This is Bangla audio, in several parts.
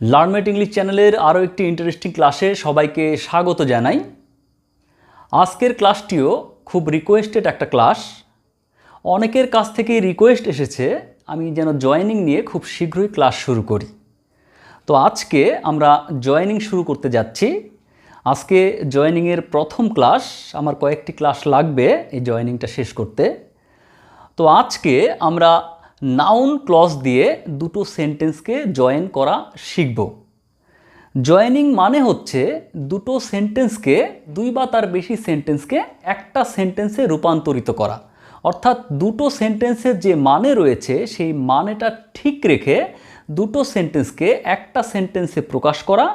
লার্নমেট ইংলিশ চ্যানেলের আরও একটি ইন্টারেস্টিং ক্লাসে সবাইকে স্বাগত জানাই। আজকের ক্লাসটিও খুব রিকোয়েস্টেড একটা ক্লাস। অনেকের কাছ থেকে রিকোয়েস্ট এসেছে আমি যেন জয়েনিং নিয়ে খুব শীঘ্রই ক্লাস শুরু করি। তো আজকে আমরা জয়েনিং শুরু করতে যাচ্ছি। আজকে জয়েনিংয়ের প্রথম ক্লাস, আমার কয়েকটি ক্লাস লাগবে এই জয়েনিংটা শেষ করতে। তো আজকে আমরা নাউন ক্লজ দিয়ে দুটো সেন্টেন্সকে জয়েন করা শিখব। জয়েনিং মানে হচ্ছে দুটো সেন্টেন্সকে, দুই বা তার বেশি সেন্টেন্সকে একটা সেন্টেন্সে রূপান্তরিত করা। অর্থাৎ দুটো সেন্টেন্সের যে মানে রয়েছে সেই মানেটা ঠিক রেখে দুটো সেন্টেন্সকে একটা সেন্টেন্সে প্রকাশ করা,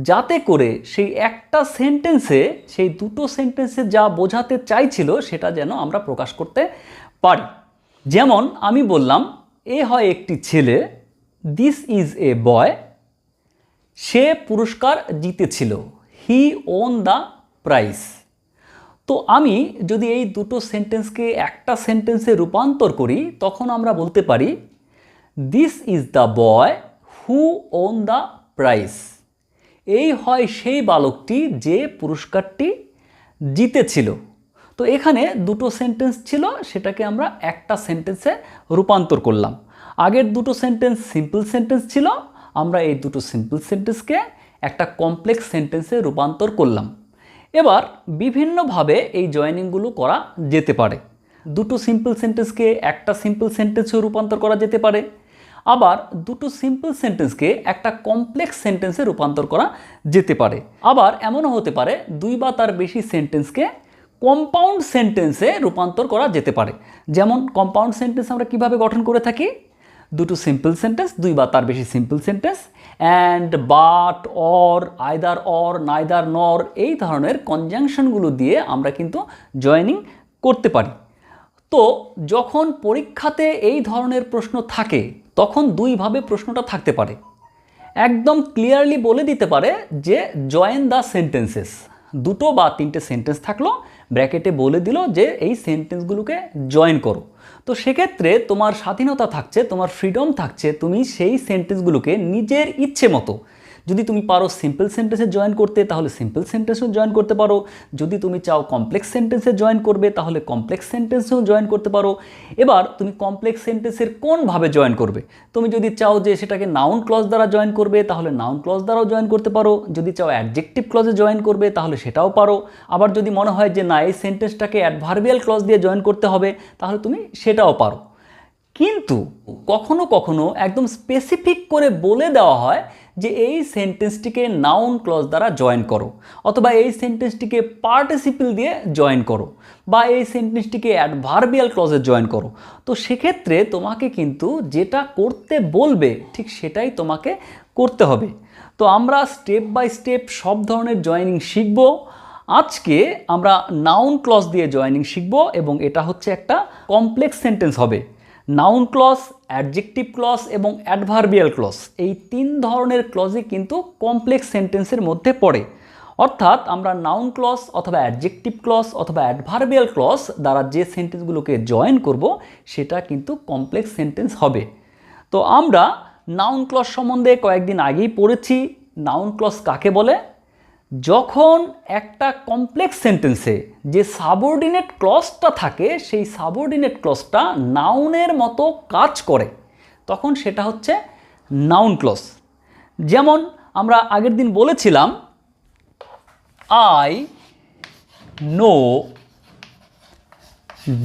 যাতে করে সেই একটা সেন্টেন্সে সেই দুটো সেন্টেন্সে যা বোঝাতে চাইছিল সেটা যেন আমরা প্রকাশ করতে পারি। যেমন আমি বললাম, এ হয় একটি ছেলে, দিস ইজ এ বয়, সে পুরস্কার জিতেছিল, হি ওন দ্য প্রাইজ। তো আমি যদি এই দুটো সেন্টেন্সকে একটা সেন্টেন্সে রূপান্তর করি তখন আমরা বলতে পারি, this is the boy who won the prize. এই হয় সেই বালকটি যে পুরস্কারটি জিতেছিল। তো এখানে দুটো সেন্টেন্স ছিল, সেটাকে আমরা একটা সেন্টেন্সে রূপান্তর করলাম। আগের দুটো সেন্টেন্স সিম্পল সেন্টেন্স ছিল, আমরা এই দুটো সিম্পল সেন্টেন্সকে একটা কমপ্লেক্স সেন্টেন্সে রূপান্তর করলাম। এবার বিভিন্নভাবে এই জয়েনিংগুলো করা যেতে পারে। দুটো সিম্পল সেন্টেন্সকে একটা সিম্পল সেন্টেন্সে রূপান্তর করা যেতে পারে, আবার দুটো সিম্পল সেন্টেন্সকে একটা কমপ্লেক্স সেন্টেন্সে রূপান্তর করা যেতে পারে। আবার এমনও হতে পারে দুই বা তার বেশি সেন্টেন্সকে কম্পাউন্ড সেন্টেন্সে রূপান্তর করা যেতে পারে। যেমন কম্পাউন্ড সেন্টেন্স আমরা কিভাবে গঠন করে থাকি, দুটো সিম্পল সেন্টেন্স, দুই বা তার বেশি simple sentence, and, but, or, either or, neither নর, এই ধরনের কনজাংশনগুলো দিয়ে আমরা কিন্তু জয়েনিং করতে পারি। তো যখন পরীক্ষাতে এই ধরনের প্রশ্ন থাকে তখন দুইভাবে প্রশ্নটা থাকতে পারে। একদম ক্লিয়ারলি বলে দিতে পারে যে জয়েন দ্য সেন্টেন্সেস, দুটো বা তিনটে সেন্টেন্স থাকলো, ব্র্যাকেটে বলে দিল যে এই সেন্টেন্সগুলোকে জয়েন করো। তো সেক্ষেত্রে তোমার স্বাধীনতা থাকছে, তোমার ফ্রিডম থাকছে, তুমি সেই সেন্টেন্সগুলোকে নিজের ইচ্ছে মতো, যদি তুমি পারো সিম্পল সেন্টেন্সে জয়েন করতে তাহলে সিম্পল সেন্টেন্সেও জয়েন করতে পারো, যদি তুমি চাও কমপ্লেক্স সেন্টেন্সে জয়েন করবে তাহলে কমপ্লেক্স সেন্টেন্সেও জয়েন করতে পারো। এবার তুমি কমপ্লেক্স সেন্টেন্সের কোনভাবে জয়েন করবে, তুমি যদি চাও যে সেটাকে নাউন ক্লজ দ্বারা জয়েন করবে তাহলে নাউন ক্লজ দ্বারাও জয়েন করতে পারো, যদি চাও অ্যাডজেক্টিভ ক্লজে জয়েন করবে তাহলে সেটাও পারো। আবার যদি মনে হয় যে না, এই সেন্টেন্সটাকে অ্যাডভার্বিয়াল ক্লজ দিয়ে জয়েন করতে হবে তাহলে তুমি সেটাও পারো। কিন্তু কখনো কখনো একদম স্পেসিফিক করে বলে দেওয়া হয় যে এই সেন্টেন্সটিকে নাউন ক্লজ দ্বারা জয়েন করো, অথবা এই সেন্টেন্সটিকে পার্টিসিপল দিয়ে জয়েন করো, বা এই সেন্টেন্সটিকে অ্যাডভার্বিয়াল ক্লজে জয়েন করো। তো সেক্ষেত্রে তোমাকে কিন্তু যেটা করতে বলবে ঠিক সেটাই তোমাকে করতে হবে। তো আমরা স্টেপ বাই স্টেপ সব ধরনের জয়েনিং শিখব। আজকে আমরা নাউন ক্লজ দিয়ে জয়েনিং শিখব এবং এটা হচ্ছে একটা কমপ্লেক্স সেন্টেন্স হবে। নাউন ক্লজ, অ্যাডজেক্টিভ ক্লজ এবং অ্যাডভার্বিয়াল ক্লজ, এই তিন ধরনের ক্লজই কিন্তু কমপ্লেক্স সেন্টেন্সের মধ্যে পড়ে। অর্থাৎ আমরা নাউন ক্লজ অথবা অ্যাডজেক্টিভ ক্লজ অথবা অ্যাডভার্বিয়াল ক্লজ দ্বারা যে সেন্টেন্সগুলোকে জয়েন করব সেটা কিন্তু কমপ্লেক্স সেন্টেন্স হবে। তো আমরা নাউন ক্লজ সম্বন্ধে কয়েকদিন আগেই পড়েছি। নাউন ক্লজ কাকে বলে? যখন একটা কমপ্লেক্স সেন্টেন্সে যে সাবঅর্ডিনেট ক্লজটা থাকে সেই সাবঅর্ডিনেট ক্লজটা নাউনের মতো কাজ করে তখন সেটা হচ্ছে নাউন ক্লজ। যেমন আমরা আগের দিন বলেছিলাম, I know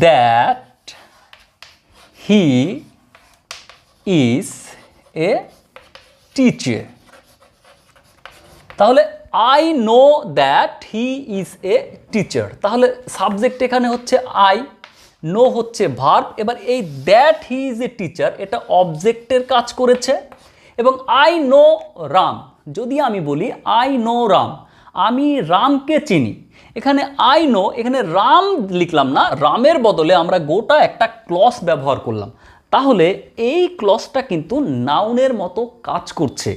that he is a teacher. তাহলে I know that he is a teacher, তাহলে সাবজেক্ট এখানে হচ্ছে আই, নো হচ্ছে ভার্ব। এবার এই that he is a teacher এটা অবজেক্টের কাজ করেছে। এবং আই নো রাম, যদি আমি বলি আই নো রাম, আমি রামকে চিনি, এখানে আই নো, এখানে রাম লিখলাম না, রামের বদলে আমরা গোটা একটা ক্লজ ব্যবহার করলাম। তাহলে এই ক্লজটা কিন্তু নাউনের মতো কাজ করছে,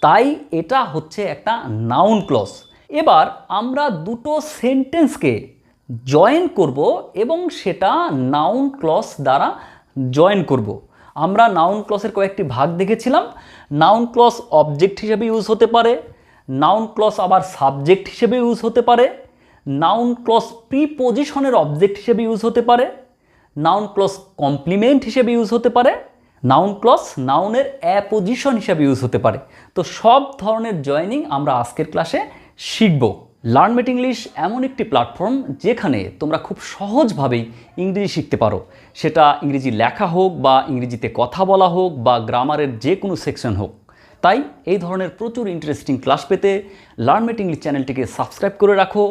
তাই এটা হচ্ছে একটা নাউন ক্লজ। এবার আমরা দুটো সেন্টেন্সকে জয়েন করব এবং সেটা নাউন ক্লজ দ্বারা জয়েন করব। আমরা নাউন ক্লজের কয়েকটি ভাগ দেখেছিলাম। নাউন ক্লজ অবজেক্ট হিসেবে ইউজ হতে পারে, নাউন ক্লজ আবার সাবজেক্ট হিসেবে ইউজ হতে পারে, নাউন ক্লজ প্রিপোজিশনের অবজেক্ট হিসেবে ইউজ হতে পারে, নাউন ক্লজ কমপ্লিমেন্ট হিসেবে ইউজ হতে পারে, নাউন ক্লজ নাউনের অ্যাপোজিশন হিসেবে ইউজ হতে পারে। তো সব ধরনের জয়েনিং আমরা আজকের ক্লাসে শিখব। লার্নমেট ইংলিশ এমন একটি প্ল্যাটফর্ম যেখানে তোমরা খুব সহজভাবেই ইংরেজি শিখতে পারো, সেটা ইংরেজি লেখা হোক বা ইংরেজিতে কথা বলা হোক বা গ্রামারের যে কোনো সেকশন হোক। তাই এই ধরনের প্রচুর ইন্টারেস্টিং ক্লাস পেতে লার্নমেট ইংলিশ চ্যানেলটিকে সাবস্ক্রাইব করে রাখো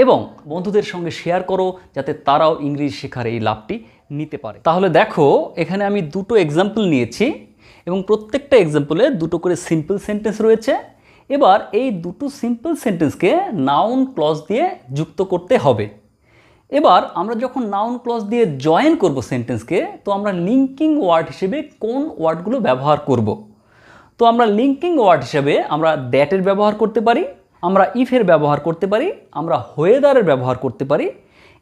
এবং বন্ধুদের সঙ্গে শেয়ার করো যাতে তারাও ইংরেজি শেখার এই লাভটি নিতে পারে। তাহলে দেখো, এখানে আমি দুটো এক্সাম্পল নিয়েছি এবং প্রত্যেকটা এক্সাম্পলে দুটো করে সিম্পল সেন্টেন্স রয়েছে। এবার এই দুটো সিম্পল সেন্টেন্সকে নাউন ক্লজ দিয়ে যুক্ত করতে হবে। এবার আমরা যখন নাউন ক্লজ দিয়ে জয়েন করব সেন্টেন্সকে, তো আমরা লিঙ্কিং ওয়ার্ড হিসেবে কোন ওয়ার্ডগুলো ব্যবহার করব? তো আমরা লিঙ্কিং ওয়ার্ড হিসেবে আমরা দ্যাটের ব্যবহার করতে পারি, আমরা ইফের ব্যবহার করতে পারি, আমরা হোয়েদারের ব্যবহার করতে পারি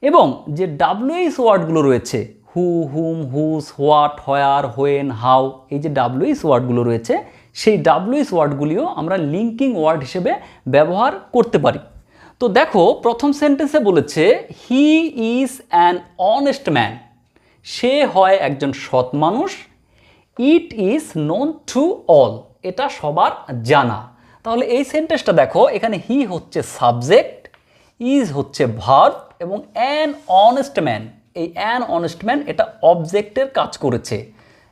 এবং যে ডাব্লিউএইচ ওয়ার্ডগুলো রয়েছে who, whom, whose, what, where, when, how, এই যে ডাব্লিউএইচ ওয়ার্ডগুলো রয়েছে সেই ডাব্লিউএইচ ওয়ার্ডগুলিও আমরা লিঙ্কিং ওয়ার্ড হিসেবে ব্যবহার করতে পারি। তো দেখো, প্রথম সেন্টেন্সে বলেছে he is an honest man, সে হয় একজন সৎ মানুষ। It is known to all, এটা সবার জানা। তাহলে এই সেন্টেন্সটা দেখো, এখানে হি হচ্ছে সাবজেক্ট, ইজ হচ্ছে ভার্ব এবং অ্যান অনেস্ট ম্যান, এই অ্যান অনেস্ট ম্যান এটা অবজেক্টের কাজ করেছে।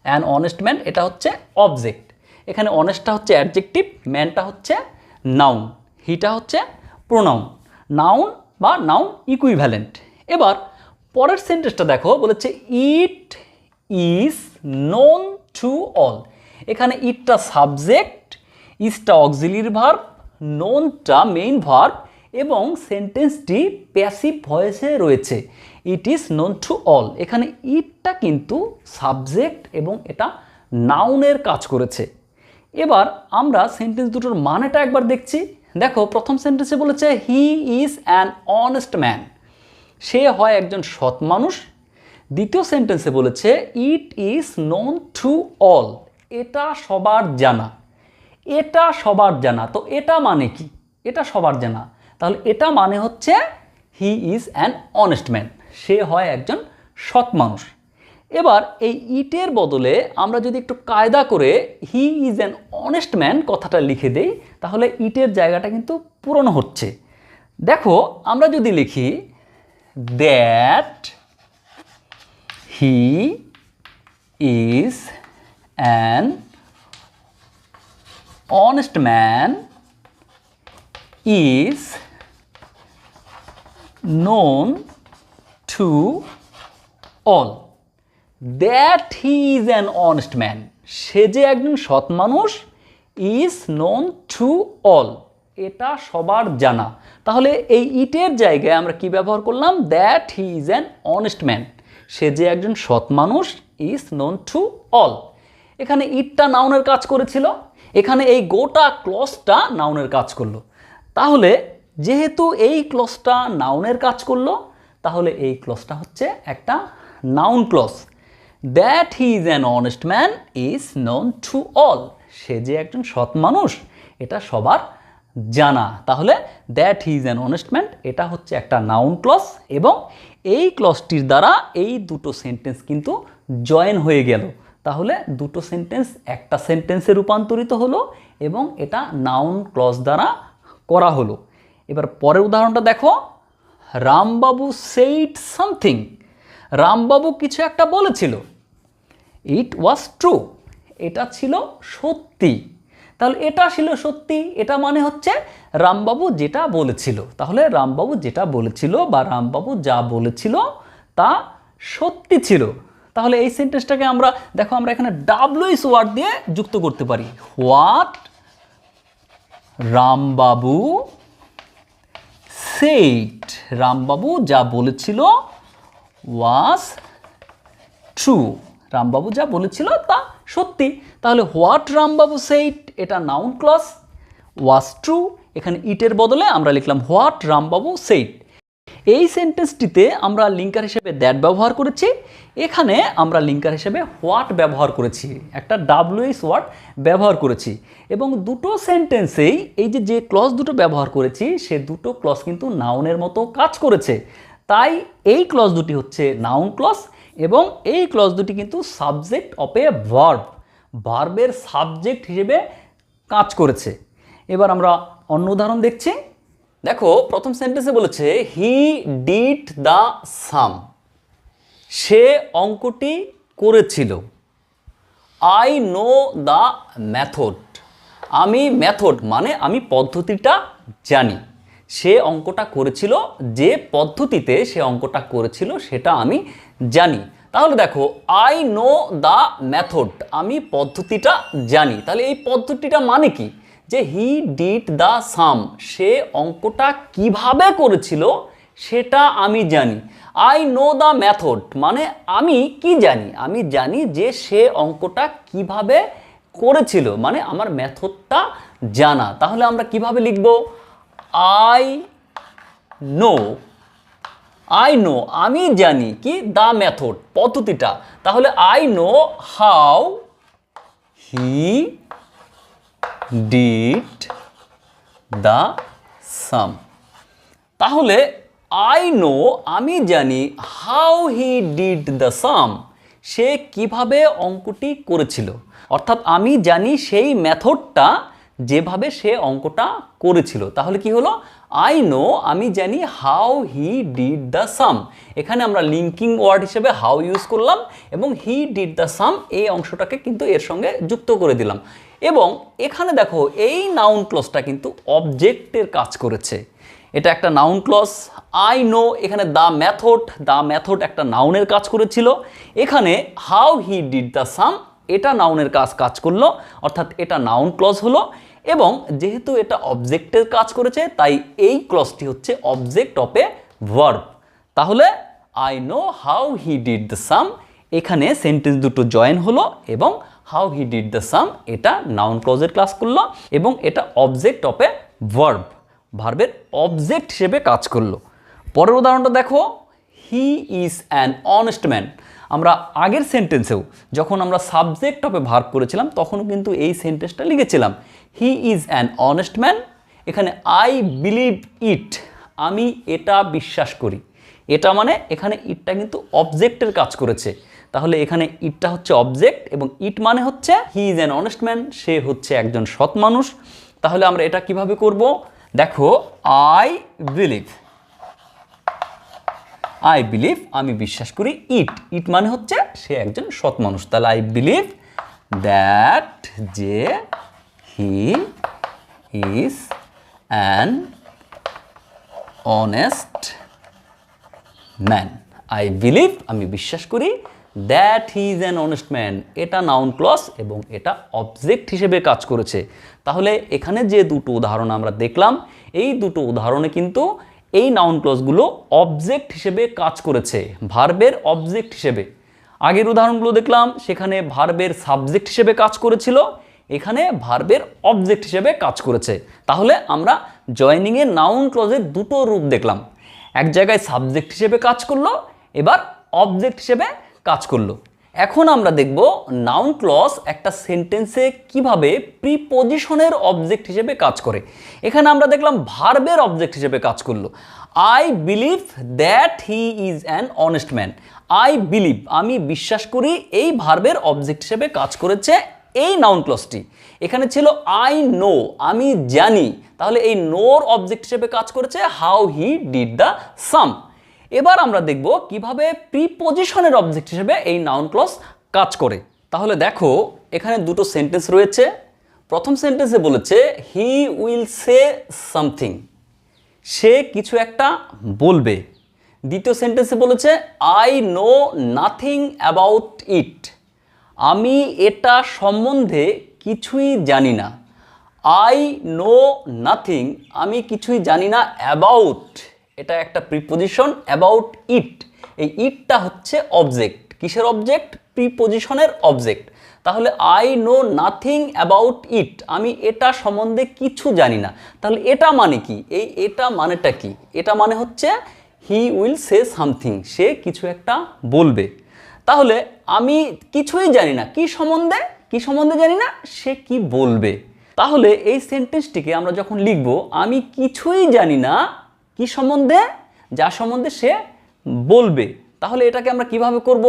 অ্যান অনেস্ট ম্যান এটা হচ্ছে অবজেক্ট, এখানে অনেস্টটা হচ্ছে অ্যাডজেক্টিভ, ম্যানটা হচ্ছে নাউন, হিটা হচ্ছে প্রোনাউন। নাউন বা নাউন ইকুইভ্যালেন্ট। এবার পরের সেন্টেন্সটা দেখো, বলেছে it is known to all, এখানে ইটটা সাবজেক্ট, ইজটা অক্সিলিয়ারি ভার্ব, নোনটা মেইন ভার্ব এবং সেন্টেন্সটি প্যাসিভ ভয়েসে রয়েছে। It is known to all, এখানে ইটটা কিন্তু সাবজেক্ট এবং এটা নাউনের কাজ করেছে। এবার আমরা সেন্টেন্স দুটোর মানেটা একবার দেখছি। দেখো, প্রথম সেন্টেন্সে বলেছে he is an honest man, সে হয় একজন সৎ মানুষ। দ্বিতীয় সেন্টেন্সে বলেছে it is known to all, এটা সবার জানা। এটা সবার জানা, তো এটা মানে কি? এটা সবার জানা, তাহলে এটা মানে হচ্ছে he is an honest man, সে হয় একজন সৎ মানুষ। এবার এই ইটের বদলে আমরা যদি একটু কায়দা করে হি ইজ অ্যান অনেস্ট ম্যান কথাটা লিখে দেই, তাহলে ইটের জায়গাটা কিন্তু পূরণ হচ্ছে। দেখো, আমরা যদি লিখি that he is an honest man is known to all. That he is an honest man, সে যে একজন সৎ মানুষ, ইজ নোন টু অল, এটা সবার জানা। তাহলে এই ইটের জায়গায় আমরা কি ব্যবহার করলাম? That he is an honest man, সে যে একজন সৎ মানুষ, ইজ নোন টু অল। এখানে ইটটা নাউনের কাজ করেছিল, এখানে এই গোটা ক্লজটা নাউনের কাজ করলো। তাহলে যেহেতু এই ক্লজটা নাউনের কাজ করলো, তাহলে এই ক্লজটা হচ্ছে একটা noun clause. That he is an honest man is known to all, সে যে একজন সৎ মানুষ এটা সবার জানা। তাহলে that he is an honest man এটা হচ্ছে একটা নাউন ক্লজ এবং এই ক্লজটির দ্বারা এই দুটো সেন্টেন্স কিন্তু জয়েন হয়ে গেল। তাহলে দুটো সেন্টেন্স একটা সেন্টেন্সে রূপান্তরিত হলো এবং এটা নাউন ক্লজ দ্বারা করা হলো। এবার পরের উদাহরণটা দেখো, রামবাবু সেইড সামথিং, রামবাবু কিছু একটা বলেছিল। ইট ওয়াজ ট্রু, এটা ছিল সত্যি। তাহলে এটা ছিল সত্যি, এটা মানে হচ্ছে রামবাবু যেটা বলেছিল। তাহলে রামবাবু যেটা বলেছিল বা রামবাবু যা বলেছিল তা সত্যি ছিল। তাহলে এই সেন্টেন্সটাকে আমরা দেখো, আমরা এখানে ডাব্লিউএইচ ওয়ার্ড দিয়ে যুক্ত করতে পারি। হোয়াট রামবাবু সেইড, রামবাবু যা বলেছিল ওয়াজ ট্রু, রামবাবু যা বলেছিল তা সত্যি। তাহলে হোয়াট রামবাবু সেইড এটা নাউন ক্লজ, ওয়াজ ট্রু এখানে ইটের বদলে আমরা লিখলাম হোয়াট রামবাবু সেইড। এই সেন্টেন্সটিতে আমরা লিঙ্কার হিসেবে দ্যাট ব্যবহার করেছি, এখানে আমরা লিঙ্কার হিসেবে হোয়াট ব্যবহার করেছি, একটা ডাব্লিউএইচ ওয়ার্ড ব্যবহার করেছি। এবং দুটো সেন্টেন্সেই এই যে ক্লজ দুটো ব্যবহার করেছি সে দুটো ক্লজ কিন্তু নাউনের মতো কাজ করেছে। তাই এই ক্লজ দুটি হচ্ছে নাউন ক্লজ এবং এই ক্লজ দুটি কিন্তু সাবজেক্ট অফ এ ভার্ব, ভার্বের সাবজেক্ট হিসেবে কাজ করেছে। এবার আমরা অন্য উদাহরণ দেখছি। দেখো প্রথম সেন্টেন্সে বলেছে হি ডিড দ্য সাম, সে অঙ্কটি করেছিল। আই নো দ্য মেথড, আমি মেথড মানে আমি পদ্ধতিটা জানি। সে অঙ্কটা করেছিল, যে পদ্ধতিতে সে অঙ্কটা করেছিল সেটা আমি জানি। তাহলে দেখো আই নো দ্য মেথড, আমি পদ্ধতিটা জানি। তাহলে এই পদ্ধতিটা মানে কি, যে হি ডিড দ্য সাম, সে অঙ্কটা কিভাবে করেছিল সেটা আমি জানি। আই নো দ্য মেথড মানে আমি কি জানি, আমি জানি যে সে অঙ্কটা কিভাবে করেছিল, মানে আমার মেথডটা জানা। তাহলে আমরা কিভাবে লিখব, আই নো, আই নো আমি জানি কি, দ্য মেথড পদ্ধতিটা। তাহলে I know how he did the sum. তাহলে আই নো আমি জানি how he did the sum, সে কিভাবে অঙ্কটি করেছিল। অর্থাৎ আমি জানি সেই মেথডটা যেভাবে সে অঙ্কটা করেছিল। তাহলে কি হলো, আই নো আমি জানি how he did the sum. এখানে আমরা লিঙ্কিং ওয়ার্ড হিসেবে হাউ ইউজ করলাম এবং হি ডিড দ্য সাম এই অংশটাকে কিন্তু এর সঙ্গে যুক্ত করে দিলাম। এবং এখানে দেখো এই নাউন ক্লজটা কিন্তু অবজেক্টের কাজ করেছে। এটা একটা নাউন ক্লজ। আই নো, এখানে দ্য মেথড একটা নাউনের কাজ করেছিল। এখানে how he did the sum এটা নাউনের কাজ করলো, অর্থাৎ এটা নাউন ক্লজ হলো। এবং যেহেতু এটা অবজেক্টের কাজ করেছে তাই এই ক্লজটি হচ্ছে অবজেক্ট অফ এ ভার্ব। তাহলে I know how he did the sum, এখানে সেন্টেন্স দুটো জয়েন হলো এবং how he did the sum এটা নাউন ক্লজের ক্লাস করলো এবং এটা অবজেক্ট অফ এ ভার্ব, ভার্বের অবজেক্ট হিসেবে কাজ করলো। পরের উদাহরণটা দেখো, he is an honest man. আমরা আগের সেন্টেন্সেও যখন আমরা সাবজেক্ট অফ এ ভার্ব করেছিলাম তখনও কিন্তু এই সেন্টেন্সটা লিখেছিলাম, হি ইজ অ্যান অনেস্ট ম্যান। এখানে আই বিলিভ ইট, আমি এটা বিশ্বাস করি। এটা মানে এখানে ইটটা কিন্তু অবজেক্টের কাজ করেছে। তাহলে এখানে ইটটা হচ্ছে অবজেক্ট এবং ইট মানে হচ্ছে he is an honest man, সে হচ্ছে একজন সৎ মানুষ। তাহলে আমরা এটা কিভাবে করব, দেখো আই বিলিভ আমি বিশ্বাস করি, ইট মানে হচ্ছে সে একজন সৎ মানুষ। তাহলে আই বিলিভ দ্যাট যে হি is an honest man. I believe আমি বিশ্বাস করি, that he is an honest man এটা নাউন ক্লজ এবং এটা অবজেক্ট হিসেবে কাজ করেছে। তাহলে এখানে যে দুটো উদাহরণ আমরা দেখলাম এই দুটো উদাহরণে কিন্তু এই নাউন ক্লজগুলো অবজেক্ট হিসেবে কাজ করেছে, ভার্বের অবজেক্ট হিসেবে। আগের উদাহরণগুলো দেখলাম সেখানে ভার্বের সাবজেক্ট হিসেবে কাজ করেছিল, এখানে ভার্বের অবজেক্ট হিসেবে কাজ করেছে। তাহলে আমরা জয়েনিংয়ে নাউন ক্লজের দুটো রূপ দেখলাম, এক জায়গায় সাবজেক্ট হিসেবে কাজ করলো, এবার অবজেক্ট হিসেবে কাজ করলো। এখন আমরা দেখব নাউন ক্লজ একটা সেন্টেন্সে কিভাবে প্রিপজিশনের অবজেক্ট হিসেবে কাজ করে। এখানে আমরা দেখলাম ভার্বের অবজেক্ট হিসেবে কাজ করলো। I believe that he is an honest man. I believe আমি বিশ্বাস করি এই ভার্বের অবজেক্ট হিসেবে কাজ করেছে এই নাউন ক্লজটি। এখানে ছিল আই নো আমি জানি, তাহলে এই নোর অবজেক্ট হিসেবে কাজ করেছে হাউ হি ডিড দ্য সাম। এবার আমরা দেখব কিভাবে প্রিপজিশনের অবজেক্ট হিসেবে এই নাউন ক্লজ কাজ করে। তাহলে দেখো এখানে দুটো সেন্টেন্স রয়েছে। প্রথম সেন্টেন্সে বলেছে হি উইল সে সামথিং, সে কিছু একটা বলবে। দ্বিতীয় সেন্টেন্সে বলেছে আই নো নাথিং অ্যাবাউট ইট, আমি এটা সম্বন্ধে কিছুই জানি না। আই নো নাথিং আমি কিছুই জানি না, অ্যাবাউট এটা একটা প্রিপজিশন, অ্যাবাউট ইট এই ইটটা হচ্ছে অবজেক্ট। কিসের অবজেক্ট? প্রিপজিশনের অবজেক্ট। তাহলে আই নো নাথিং অ্যাবাউট ইট আমি এটা সম্বন্ধে কিছু জানি না। তাহলে এটা মানে কি? এটা মানেটা কি? এটা মানে হচ্ছে হি উইল সে সামথিং, সে কিছু একটা বলবে। তাহলে আমি কিছুই জানি না, কি সম্বন্ধে জানি না, সে কি বলবে। তাহলে এই সেন্টেন্সটিকে আমরা যখন লিখব, আমি কিছুই জানি না কি সম্বন্ধে, যার সম্বন্ধে সে বলবে, তাহলে এটাকে আমরা কিভাবে করব?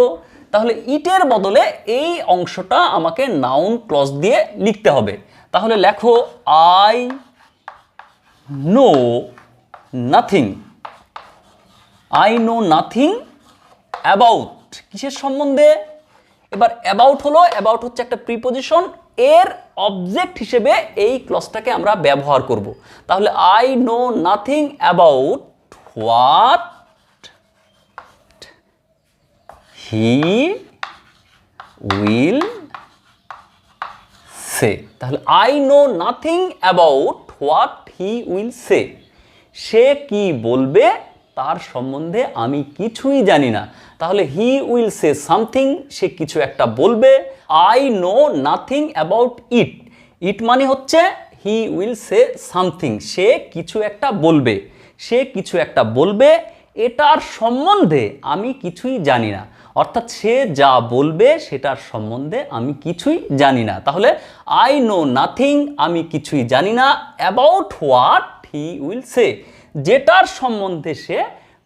তাহলে ইটের বদলে এই অংশটা আমাকে নাউন ক্লজ দিয়ে লিখতে হবে। তাহলে লেখো I know nothing. I know nothing about, কিসের সম্বন্ধে? এবার অ্যাবাউট হচ্ছে একটা প্রিপজিশন, এর অবজেক্ট হিসেবে এই ক্লজটাকে আমরা ব্যবহার করব। তাহলে I know nothing about what he will say. তাহলে I know nothing about what he will say, সে কি বলবে তার সম্বন্ধে আমি কিছুই জানি না। তাহলে হি উইল সে সামথিং, সে কিছু একটা বলবে। I know nothing about it, it মানে হচ্ছে হি উইল সে সামথিং, সে কিছু একটা বলবে, সে কিছু একটা বলবে, এটার সম্বন্ধে আমি কিছুই জানি না। অর্থাৎ সে যা বলবে সেটার সম্বন্ধে আমি কিছুই জানি না। তাহলে আই নো নাথিং, আমি কিছুই জানি না, অ্যাবাউট হোয়াট হি উইল সে, যেটার সম্বন্ধে সে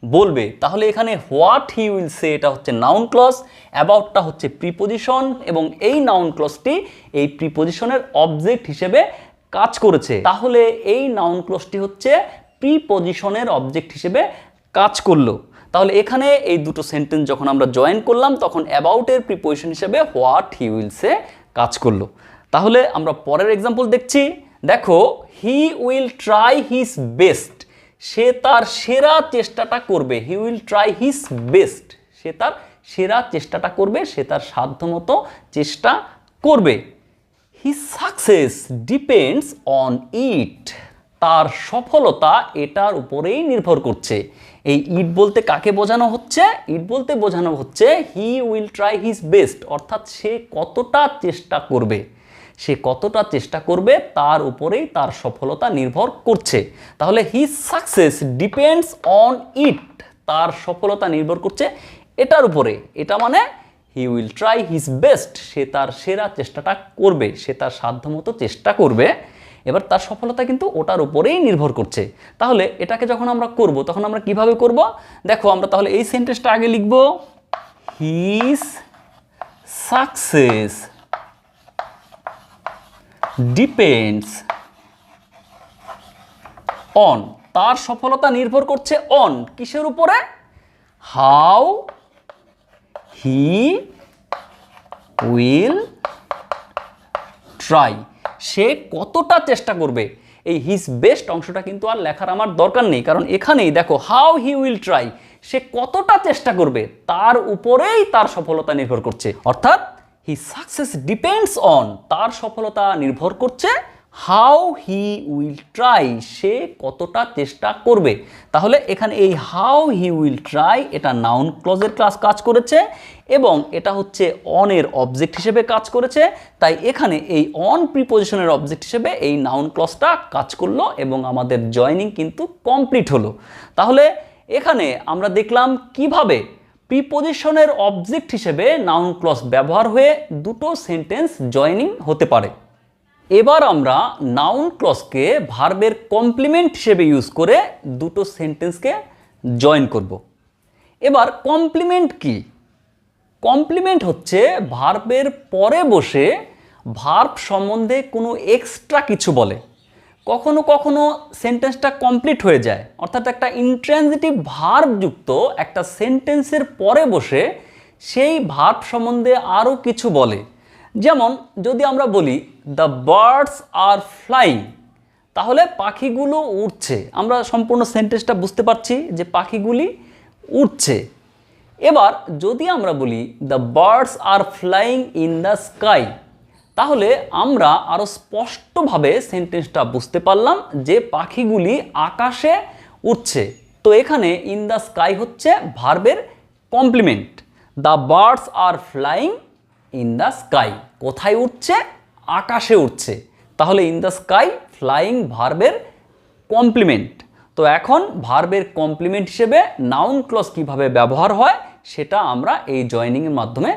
বলবে। তাহলে এখানে হোয়াট হি উইল সে এটা হচ্ছে নাউন ক্লজ, অ্যাবাউটটা হচ্ছে প্রিপজিশন, এবং এই নাউন ক্লজটি এই প্রিপজিশনের অবজেক্ট হিসেবে কাজ করেছে। তাহলে এই নাউন ক্লজটি হচ্ছে প্রিপজিশনের অবজেক্ট হিসেবে কাজ করলো। তাহলে এখানে এই দুটো সেন্টেন্স যখন আমরা জয়েন করলাম, তখন অ্যাবাউটের প্রিপজিশন হিসেবে হোয়াট হি উইল সে কাজ করলো। তাহলে আমরা পরের এক্সাম্পল দেখছি। দেখো, he will try his best, সে তার সেরা চেষ্টাটা করবে। He will try his best, সে তার সেরা চেষ্টাটা করবে, সে তার সাধ্যমতো চেষ্টা করবে। His success depends on it, তার সফলতা এটার উপরেই নির্ভর করছে। এই ইট বলতে কাকে বোঝানো হচ্ছে? ইট বলতে বোঝানো হচ্ছে হি উইল ট্রাই হিজ বেস্ট, অর্থাৎ সে কতটা চেষ্টা করবে, সে কতটা চেষ্টা করবে তার উপরেই তার সফলতা নির্ভর করছে। তাহলে his success depends on it, তার সফলতা নির্ভর করছে এটার উপরে। এটা মানে he will try his best, সে তার সেরা চেষ্টাটা করবে, সে তার সাধ্যমতো চেষ্টা করবে। এবার তার সফলতা কিন্তু ওটার উপরেই নির্ভর করছে। তাহলে এটাকে যখন আমরা করব, তখন আমরা কিভাবে করব? দেখো, আমরা তাহলে এই সেন্টেন্সটা আগে লিখব, হিজ সাকসেস ডিপেন্ডস অন, তার সফলতা নির্ভর করছে অন, কিসের উপরে? হাউ হি উইল ট্রাই, সে কতটা চেষ্টা করবে। এই হিজ বেস্ট অংশটা কিন্তু আর লেখার আমার দরকার নেই, কারণ এখানেই দেখো হাউ হি উইল ট্রাই, সে কতটা চেষ্টা করবে তার উপরেই তার সফলতা নির্ভর করছে। অর্থাৎ হিজ সাকসেস ডিপেন্ডস অন, তার সফলতা নির্ভর করছে হাউ হি উইল ট্রাই, সে কতটা চেষ্টা করবে। তাহলে এখানে এই হাউ হি উইল ট্রাই এটা নাউন ক্লজের কাজ করেছে, এবং এটা হচ্ছে অনের অবজেক্ট হিসেবে কাজ করেছে। তাই এখানে এই অন প্রিপজিশনের অবজেক্ট হিসেবে এই নাউন ক্লজটা কাজ করলো, এবং আমাদের জয়নিং কিন্তু কমপ্লিট হলো। তাহলে এখানে আমরা দেখলাম কিভাবে প্রিপজিশনের অবজেক্ট হিসেবে নাউন ক্লজ ব্যবহার হয়ে দুটো সেন্টেন্স জয়নিং হতে পারে। এবার আমরা নাউন ক্লজকে ভার্বের কমপ্লিমেন্ট হিসেবে ইউজ করে দুটো সেন্টেন্সকে জয়েন করব। এবার কমপ্লিমেন্ট কি? কমপ্লিমেন্ট হচ্ছে ভার্বের পরে বসে ভার্ব সম্বন্ধে কোনো এক্সট্রা কিছু বলে। কখনো কখনো সেন্টেন্সটা কমপ্লিট হয়ে যায়, অর্থাৎ একটা ইন্ট্রানজিটিভ ভার্ব যুক্ত একটা সেন্টেন্সের পরে বসে সেই ভার্ব সম্বন্ধে আরও কিছু বলে। যেমন যদি আমরা বলি দ্য বার্ডস আর ফ্লাইং, তাহলে পাখিগুলো উড়ছে, আমরা সম্পূর্ণ সেন্টেন্সটা বুঝতে পারছি যে পাখিগুলি উড়ছে। এবার যদি আমরা বলি the birds are flying in the sky, তাহলে আমরা আরও স্পষ্টভাবে সেন্টেন্সটা বুঝতে পারলাম যে পাখিগুলি আকাশে উড়ছে। তো এখানে ইন দ্য স্কাই হচ্ছে ভার্বের complement. The birds are flying in the sky, কোথায় উঠছে? আকাশে উঠছে। তাহলে ইন দ্য স্কাই ফ্লাইং ভার্বের কমপ্লিমেন্ট। তো এখন ভার্বের কমপ্লিমেন্ট হিসেবে নাউন ক্লজ কিভাবে ব্যবহার হয় সেটা আমরা এই জয়েনিংয়ের মাধ্যমে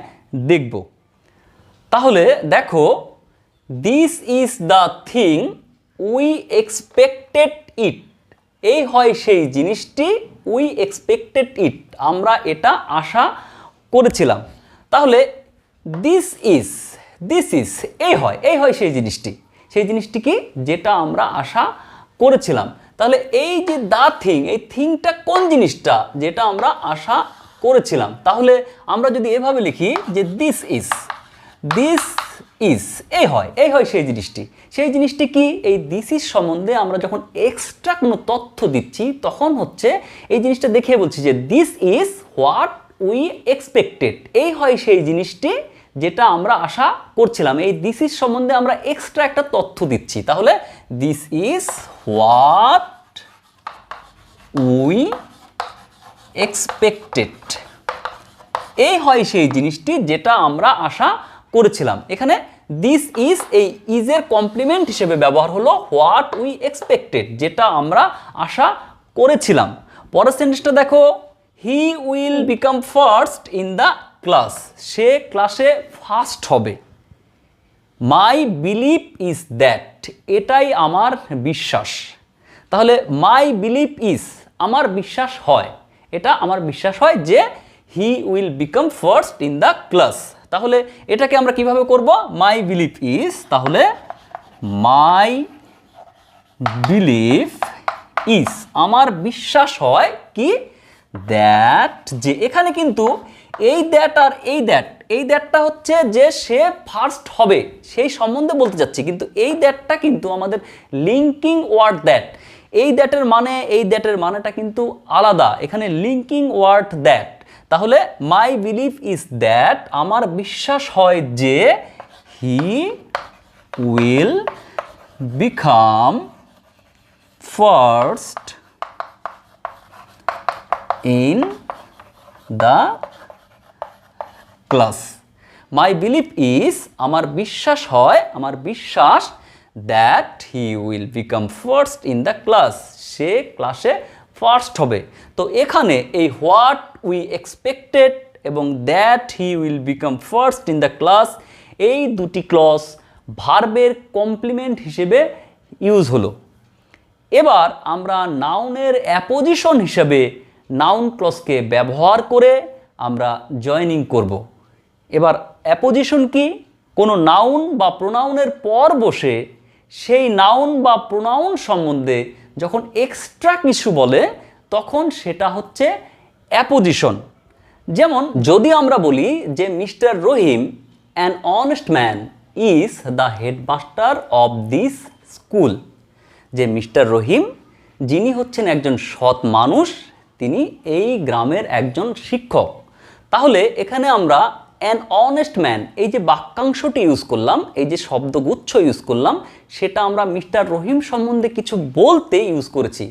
দেখব। তাহলে দেখো, this is the thing we expected it. এই হয় সেই জিনিসটি, উই এক্সপেক্টেড ইট, আমরা এটা আশা করেছিলাম। তাহলে দিস ইজ এই হয় সেই জিনিসটি কি, যেটা আমরা আশা করেছিলাম। তাহলে এই যে দ্য থিং, এই থিংটা কোন জিনিসটা যেটা আমরা আশা করেছিলাম? তাহলে আমরা যদি এভাবে লিখি যে দিস ইজ এই হয় সেই জিনিসটি কি, এই দিস ইজ সম্বন্ধে আমরা যখন এক্সট্রা কোনো তথ্য দিচ্ছি তখন হচ্ছে এই জিনিসটা দেখে বলছি যে this is what we expected. এই হয় সেই জিনিসটি যেটা আমরা আশা করছিলাম। এই দিস ইজ সম্বন্ধে আমরা এক্সট্রা একটা তথ্য দিচ্ছি। তাহলে this is what we expected. এই হয় সেই জিনিসটি যেটা আমরা আশা করেছিলাম। এখানে দিস ইজ, এই ইজের কমপ্লিমেন্ট হিসেবে ব্যবহার হলো হোয়াট উই এক্সপেক্টেড, যেটা আমরা আশা করেছিলাম। পরের সেন্টেন্সটা দেখো, he will become first in the class. সে ক্লাসে ফার্স্ট হবে। মাই বিলিভ ইজ দ্যাট, এটাই আমার বিশ্বাস। তাহলে মাই বিলিভ ইজ, আমার বিশ্বাস হয়, এটা আমার বিশ্বাস হয় যে he will become first in the class. তাহলে এটাকে আমরা কিভাবে করব? মাই বিলিভ ইজ, তাহলে মাই বিলিভ ইজ, আমার বিশ্বাস হয় কি, দ্যাট, যে এখানে কিন্তু এই দ্যাট আর এই দ্যাটটা হচ্ছে যে সে ফার্স্ট হবে সেই সম্বন্ধে বলতে যাচ্ছি, কিন্তু এই দ্যাটটা কিন্তু আমাদের লিঙ্কিং ওয়ার্ড দ্যাট। এই দ্যাটের মানেটা কিন্তু আলাদা, এখানে লিঙ্কিং ওয়ার্ড দ্যাট। তাহলে মাই বিলিভ ইজ দ্যাট, আমার বিশ্বাস হয় যে he will become first in the class. My believe is, আমার বিশ্বাস হয়, আমার বিশ্বাস, that he will become first in the class, সে ক্লাসে ফার্স্ট হবে। তো এখানে এই হোয়াট উই এক্সপেক্টেড এবং that he will become first in the class, এই দুটি ক্লজ ভার্বের কমপ্লিমেন্ট হিসেবে ইউজ হলো। এবার আমরা নাউনের অ্যাপোজিশন হিসেবে নাউন ক্লজকে ব্যবহার করে আমরা জয়েনিং করব। এবার অ্যাপোজিশন কি? কোনো নাউন বা প্রোনাউনের পর বসে সেই নাউন বা প্রোনাউন সম্বন্ধে যখন এক্সট্রা কিছু বলে তখন সেটা হচ্ছে অ্যাপোজিশন। যেমন যদি আমরা বলি যে mister Rahim an honest man is the headmaster of this school, যে মিস্টার রহিম যিনি হচ্ছেন একজন সৎ মানুষ, তিনি এই গ্রামের একজন শিক্ষক। তাহলে এখানে আমরা অ্যান অনেস্ট ম্যান, এই যে বাক্যাংশটি ইউজ করলাম, এই যে শব্দগুচ্ছ ইউজ করলাম, সেটা আমরা মিস্টার রহিম সম্বন্ধে কিছু বলতে ইউজ করেছি।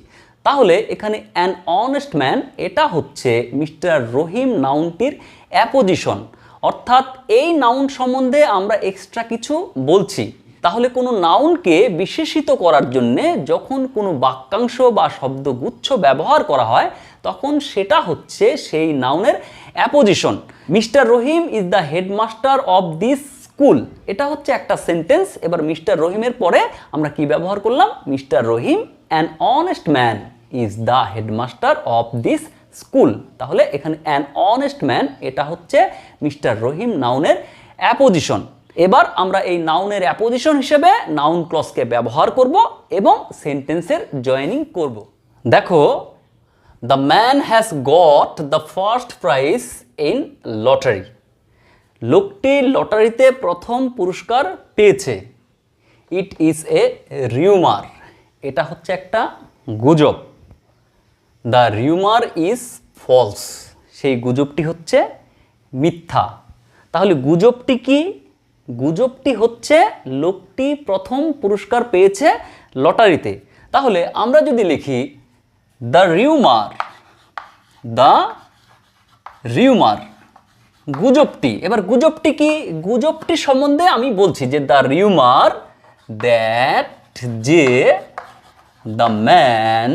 তাহলে এখানে অ্যান অনেস্ট ম্যান, এটা হচ্ছে মিস্টার রহিম নাউনটির অ্যাপোজিশন, অর্থাৎ এই নাউন সম্বন্ধে আমরা এক্সট্রা কিছু বলছি। তাহলে কোনো নাউনকে বিশেষিত করার জন্যে যখন কোনো বাক্যাংশ বা শব্দগুচ্ছ ব্যবহার করা হয় তখন সেটা হচ্ছে সেই নাউনের apposition. Mister Rahim is the headmaster of this school, এটা হচ্ছে একটা সেন্টেন্স। এবার মিস্টার রহিমের পরে আমরা কি ব্যবহার করলাম? Mister Rahim an honest man is the headmaster of this school. তাহলে এখানে অ্যান অনেস্ট ম্যান, এটা হচ্ছে মিস্টার রহিম নাউনের অ্যাপোজিশন। এবার আমরা এই নাউনের অ্যাপোজিশন হিসেবে নাউন ক্লজকে ব্যবহার করব এবং সেন্টেন্সের জয়েনিং করব। দেখো, the man has got the first prize in lottery, লোকটি লটারিতে প্রথম পুরস্কার পেয়েছে। ইট ইজ এ রিউমার, এটা হচ্ছে একটা গুজব। দ্য রিউমার ইজ ফলস, সেই গুজবটি হচ্ছে মিথ্যা। তাহলে গুজবটি কি? গুজবটি হচ্ছে লোকটি প্রথম পুরস্কার পেয়েছে লটারিতে। তাহলে আমরা যদি লিখি দ্য রিউমার, গুজবটি। এবার গুজবটি কি? গুজবটি সম্বন্ধে আমি বলছি যে দ্য রিউমার দ্যাট, যে the man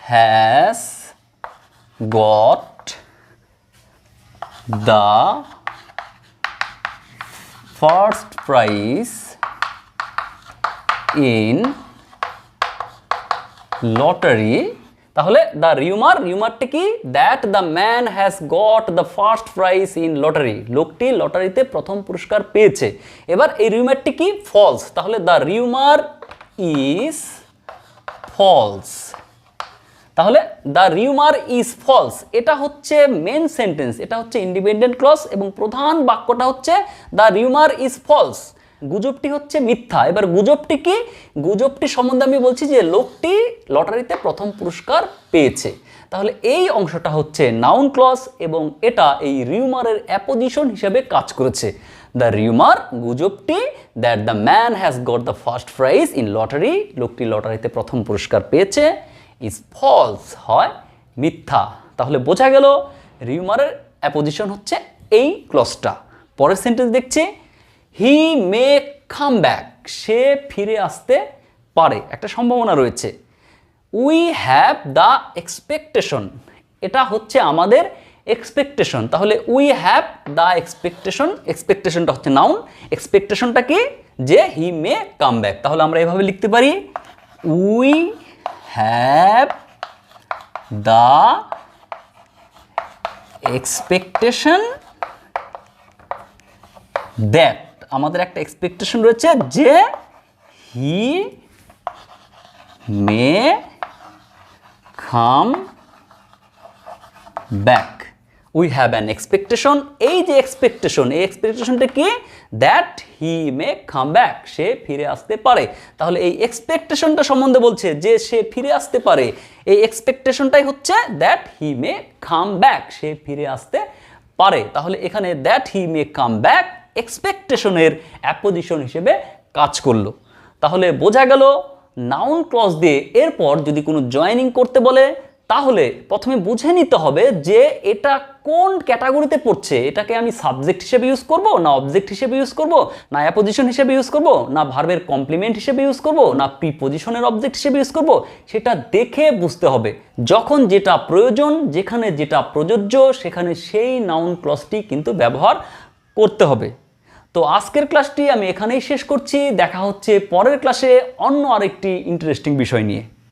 has got the first prize in lottery, তাহলে দ্য রিউমারটা কি, that the man has got the first prize in lottery, লোকটি লটারিতে প্রথম পুরস্কার পেয়েছে। এবার এই রিউমারটি কি, ফলস, তাহলে দ্য রিউমার ইজ ফলস, তাহলে দ্য রিউমার ইজ ফলস এটা হচ্ছে মেন সেন্টেন্স, এটা হচ্ছে ইন্ডিপেন্ডেন্ট ক্লজ এবং প্রধান বাক্যটা হচ্ছে দ্য রিউমার ইজ ফলস, গুজবটি হচ্ছে মিথ্যা। এবার গুজবটি কি, গুজবটি সম্বন্ধে আমি বলছি যে লোকটি লটারিতে প্রথম পুরস্কার পেয়েছে, তাহলে এই অংশটা হচ্ছে নাউন ক্লজ এবং এটা এই রিউমারের অ্যাপোজিশন হিসেবে কাজ করেছে। দ্য রিউমার, গুজবটি, that the man has got the first prize in lottery, লোকটি লটারিতে প্রথম পুরস্কার পেয়েছে, ইজ ফলস, হয় মিথ্যা। তাহলে বোঝা গেল রিউমারের অ্যাপোজিশন হচ্ছে এই ক্লজটা। পরের সেন্টেন্স দেখছি, হি মে কাম ব্যাক, সে ফিরে আসতে পারে, একটা সম্ভাবনা রয়েছে। উই হ্যাভ দ্য এক্সপেকটেশন, এটা হচ্ছে আমাদের এক্সপেকটেশন, তাহলে উই হ্যাভ দ্য এক্সপেকটেশন, এক্সপেকটেশনটা হচ্ছে নাউন, এক্সপেকটেশনটা কি, যে হি মে কাম ব্যাক, তাহলে আমরা এভাবে লিখতে পারি we have the expectation that, আমাদের একটা এক্সপেকটেশন রয়েছে যে he may come back, we have an expectation, এই যে এক্সপেকটেশন, এই এক্সপেকটেশনটা কি, that he may come back, সে ফিরে আসতে পারে। তাহলে এই এক্সপেকটেশনটা সম্বন্ধে বলছে যে সে ফিরে আসতে পারে, এই এক্সপেকটেশনটাই হচ্ছে that he may come back, সে ফিরে আসতে পারে। তাহলে এখানে that he may come back এক্সপেকটেশনের অ্যাপোজিশন হিসেবে কাজ করলো। তাহলে বোঝা গেল নাউন ক্লজ দিয়ে এরপর যদি কোনো জয়েনিং করতে বলে তাহলে প্রথমে বুঝে নিতে হবে যে এটা কোন ক্যাটাগরিতে পড়ছে, এটাকে আমি সাবজেক্ট হিসেবে ইউজ করব, না অবজেক্ট হিসেবে ইউজ করব, না অ্যাপোজিশন হিসেবে ইউজ করব, না ভার্বের কমপ্লিমেন্ট হিসেবে ইউজ করব, না প্রিপোজিশনের অবজেক্ট হিসেবে ইউজ করব, সেটা দেখে বুঝতে হবে। যখন যেটা প্রয়োজন, যেখানে যেটা প্রযোজ্য, সেখানে সেই নাউন ক্লজটি কিন্তু ব্যবহার করতে হবে। তো আজকের ক্লাসটি আমি এখানেই শেষ করছি, দেখা হচ্ছে পরের ক্লাসে অন্য আরেকটি ইন্টারেস্টিং বিষয় নিয়ে।